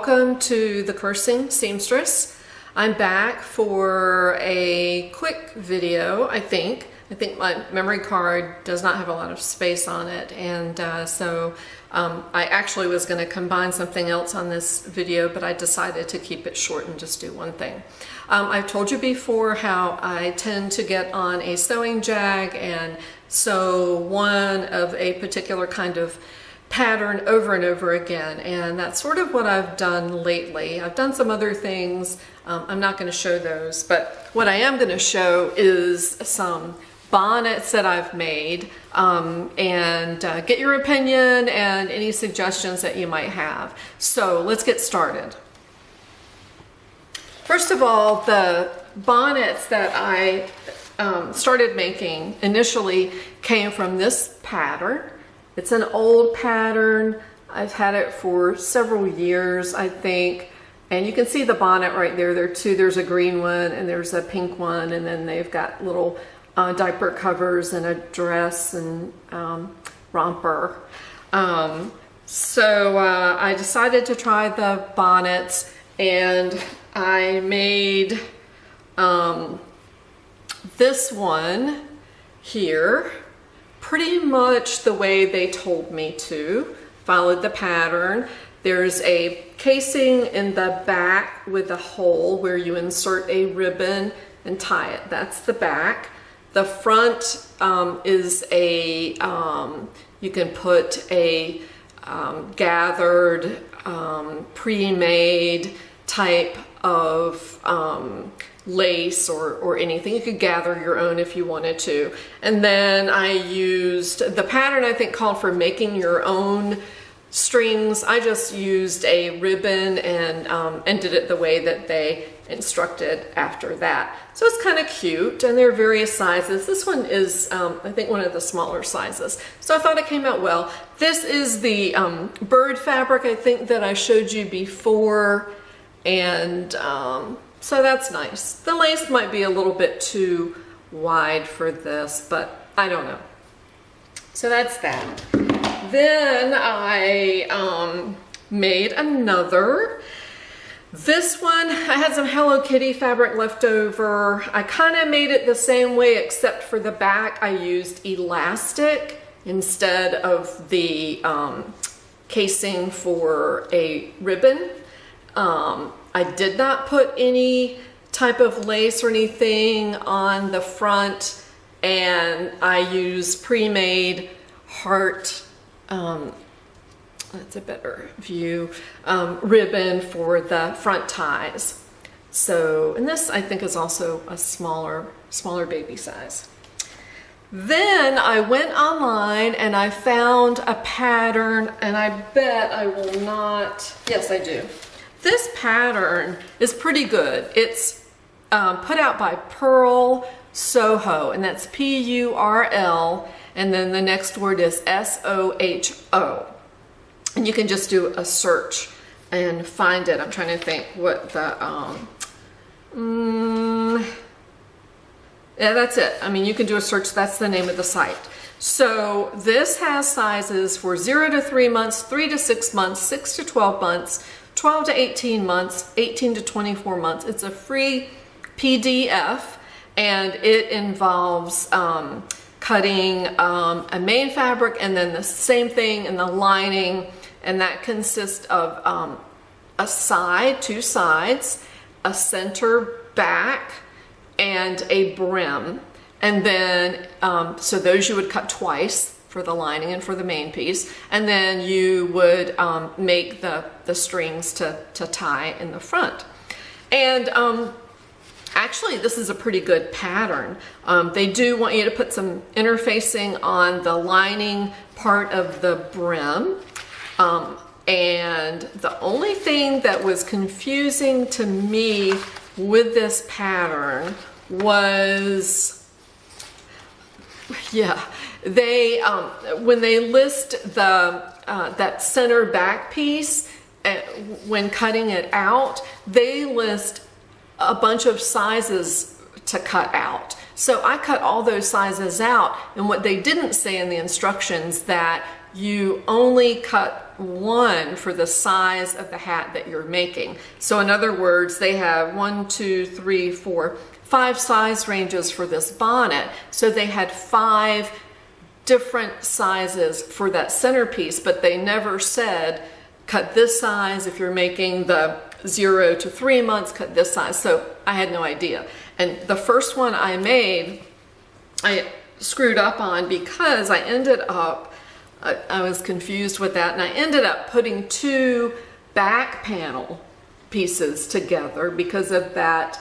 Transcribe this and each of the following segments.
Welcome to the Cursing Seamstress. I'm back for a quick video, I think. My memory card does not have a lot of space on it, and so I actually was going to combine something else on this video, but I decided to keep it short and just do one thing. I've told you before how I tend to get on a sewing jag and sew one of a particular kind of pattern over and over again, and that's sort of what I've done lately. I've done some other things. I'm not going to show those, but what I am going to show is some bonnets that I've made, and get your opinion and any suggestions that you might have. So let's get started. First of all, the bonnets that I started making initially came from this pattern. It's an old pattern. I've had it for several years, I think. And you can see the bonnet right there. There are two. There's a green one and there's a pink one. And then they've got little diaper covers and a dress and romper. So I decided to try the bonnets, and I made this one here pretty much the way they told me to. Followed the pattern. There's a casing in the back with a hole where you insert a ribbon and tie it. That's the back. The front is a, you can put a gathered, pre-made type of lace or anything. You could gather your own if you wanted to. And then I used, the pattern I think called for making your own strings. I just used a ribbon and did it the way that they instructed after that. So it's kind of cute, and there are various sizes. This one is I think one of the smaller sizes. So I thought it came out well. This is the bird fabric I think that I showed you before, and so that's nice. The lace might be a little bit too wide for this, but I don't know. So that's that. Then I made another. This one, I had some Hello Kitty fabric left over. I kind of made it the same way, except for the back I used elastic instead of the casing for a ribbon. I did not put any type of lace or anything on the front, and I used pre-made heart, that's a better view, ribbon for the front ties. So, and this I think is also a smaller baby size. Then I went online and I found a pattern, and I bet I will not, yes I do. This pattern is pretty good. It's put out by Purl Soho, and that's P-U-R-L, and then the next word is S-O-H-O. And you can just do a search and find it. I'm trying to think what the, yeah, that's it. I mean, you can do a search. That's the name of the site. So this has sizes for 0 to 3 months, 3 to 6 months, 6 to 12 months, 12 to 18 months, 18 to 24 months. It's a free PDF, and it involves cutting a main fabric and then the same thing in the lining, and that consists of a side, two sides, a center back, and a brim. And then, so those you would cut twice for the lining and for the main piece, and then you would make the strings to tie in the front. And actually, this is a pretty good pattern. They do want you to put some interfacing on the lining part of the brim. And the only thing that was confusing to me with this pattern was, yeah, they when they list the that center back piece, when cutting it out, they list a bunch of sizes to cut out. So I cut all those sizes out, and what they didn't say in the instructions that you only cut one for the size of the hat that you're making. So in other words, they have 1, 2, 3, 4, 5 size ranges for this bonnet. So they had 5 different sizes for that centerpiece, but they never said cut this size. If you're making the 0 to 3 months, cut this size. So I had no idea. And the first one I made, I screwed up on because I ended up, I was confused with that, and I ended up putting 2 back panel pieces together because of that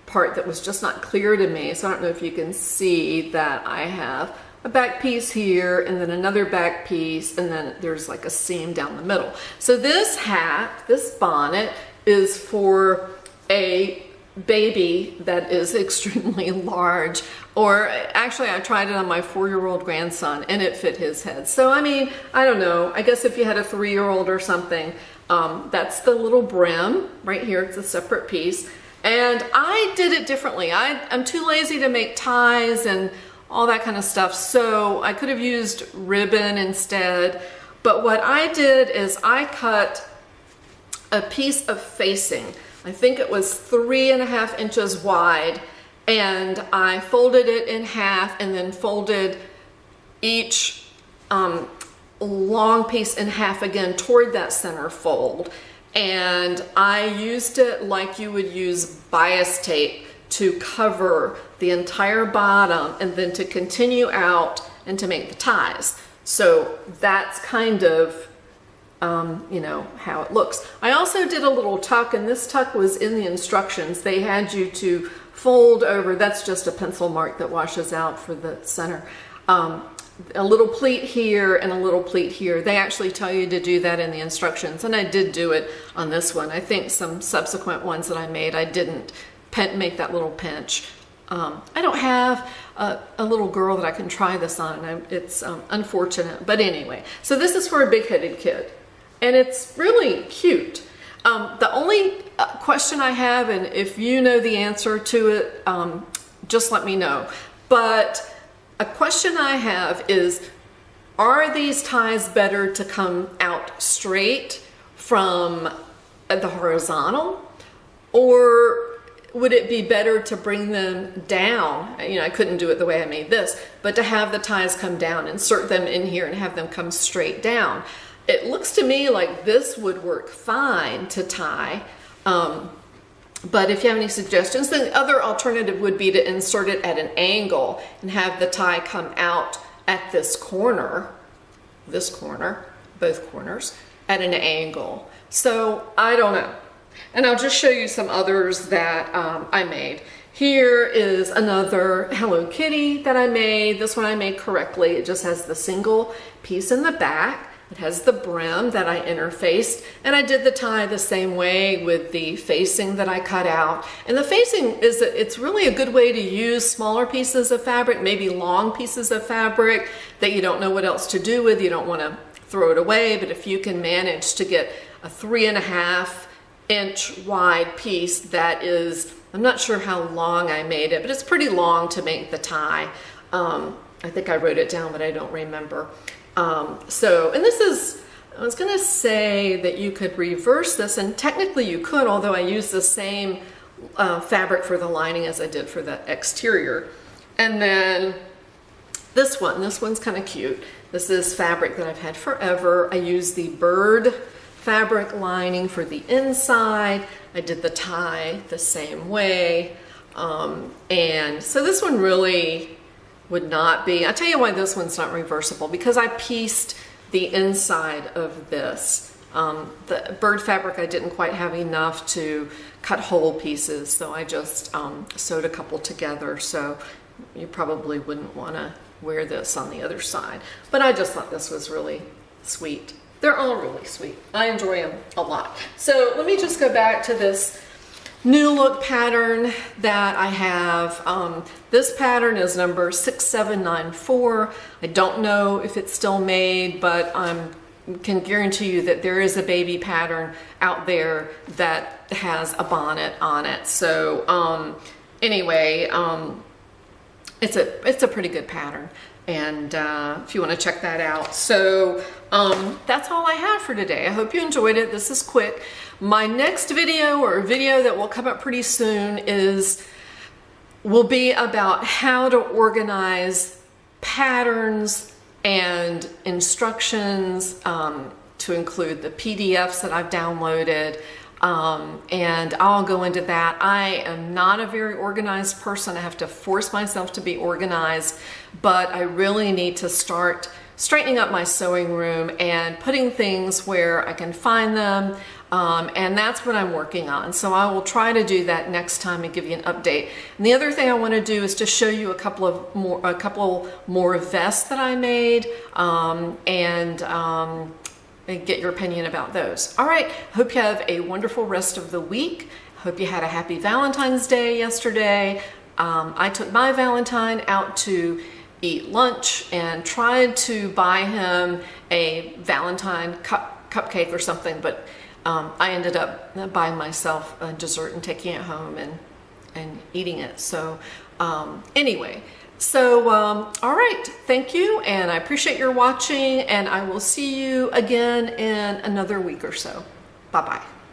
part that was just not clear to me. So I don't know if you can see that I have a back piece here and then another back piece, and then there's like a seam down the middle. So this hat, this bonnet, is for a baby that is extremely large, or actually I tried it on my 4-year-old grandson and it fit his head. So I mean, I don't know, I guess if you had a 3-year-old or something, that's the little brim right here. It's a separate piece, and I did it differently. I'm too lazy to make ties and all that kind of stuff, so I could have used ribbon instead. But what I did is I cut a piece of facing. I think it was 3.5 inches wide, and I folded it in half and then folded each long piece in half again toward that center fold. And I used it like you would use bias tape to cover the entire bottom and then to continue out and to make the ties. So that's kind of you know, how it looks. I also did a little tuck, and this tuck was in the instructions. They had you to fold over, that's just a pencil mark that washes out for the center. A little pleat here and a little pleat here. They actually tell you to do that in the instructions, and I did do it on this one. I think some subsequent ones that I made, I didn't make that little pinch. I don't have a little girl that I can try this on. It's unfortunate, but anyway. So this is for a big-headed kid, and it's really cute. The only question I have, and if you know the answer to it, just let me know. But a question I have is, are these ties better to come out straight from the horizontal, or would it be better to bring them down? You know, I couldn't do it the way I made this, but to have the ties come down, insert them in here and have them come straight down. It looks to me like this would work fine to tie, but if you have any suggestions, then the other alternative would be to insert it at an angle and have the tie come out at this corner, both corners, at an angle. So I don't know. And I'll just show you some others that I made. Here is another Hello Kitty that I made. This one I made correctly. It just has the single piece in the back. It has the brim that I interfaced, and I did the tie the same way with the facing that I cut out. And the facing it's really a good way to use smaller pieces of fabric, maybe long pieces of fabric that you don't know what else to do with. You don't want to throw it away, but if you can manage to get a 3.5 inch wide piece that is, I'm not sure how long I made it, but it's pretty long to make the tie. I think I wrote it down, but I don't remember. And this is, I was going to say that you could reverse this, and technically you could, although I used the same fabric for the lining as I did for the exterior. And then this one's kind of cute. This is fabric that I've had forever. I used the bird fabric lining for the inside. I did the tie the same way. And so this one really would not be, I'll tell you why this one's not reversible, because I pieced the inside of this. The bird fabric I didn't quite have enough to cut whole pieces, so I just sewed a couple together. So you probably wouldn't want to wear this on the other side, but I just thought this was really sweet. They're all really sweet. I enjoy them a lot. So let me just go back to this new look pattern that I have. This pattern is number 6794. I don't know if it's still made, but I can guarantee you that there is a baby pattern out there that has a bonnet on it. So anyway, it's a pretty good pattern. And if you want to check that out. So that's all I have for today. I hope you enjoyed it. This is quick. My next video, or a video that will come up pretty soon, will be about how to organize patterns and instructions, to include the PDFs that I've downloaded. And I'll go into that. I am not a very organized person. I have to force myself to be organized, but I really need to start straightening up my sewing room and putting things where I can find them. And that's what I'm working on. So I will try to do that next time and give you an update. And the other thing I want to do is to show you a couple more vests that I made, and get your opinion about those. All right, hope you have a wonderful rest of the week. Hope you had a happy Valentine's Day yesterday. I took my Valentine out to eat lunch and tried to buy him a Valentine cupcake or something, but I ended up buying myself a dessert and taking it home and eating it. So anyway, so all right, thank you, and I appreciate your watching, and I will see you again in another week or so. Bye-bye.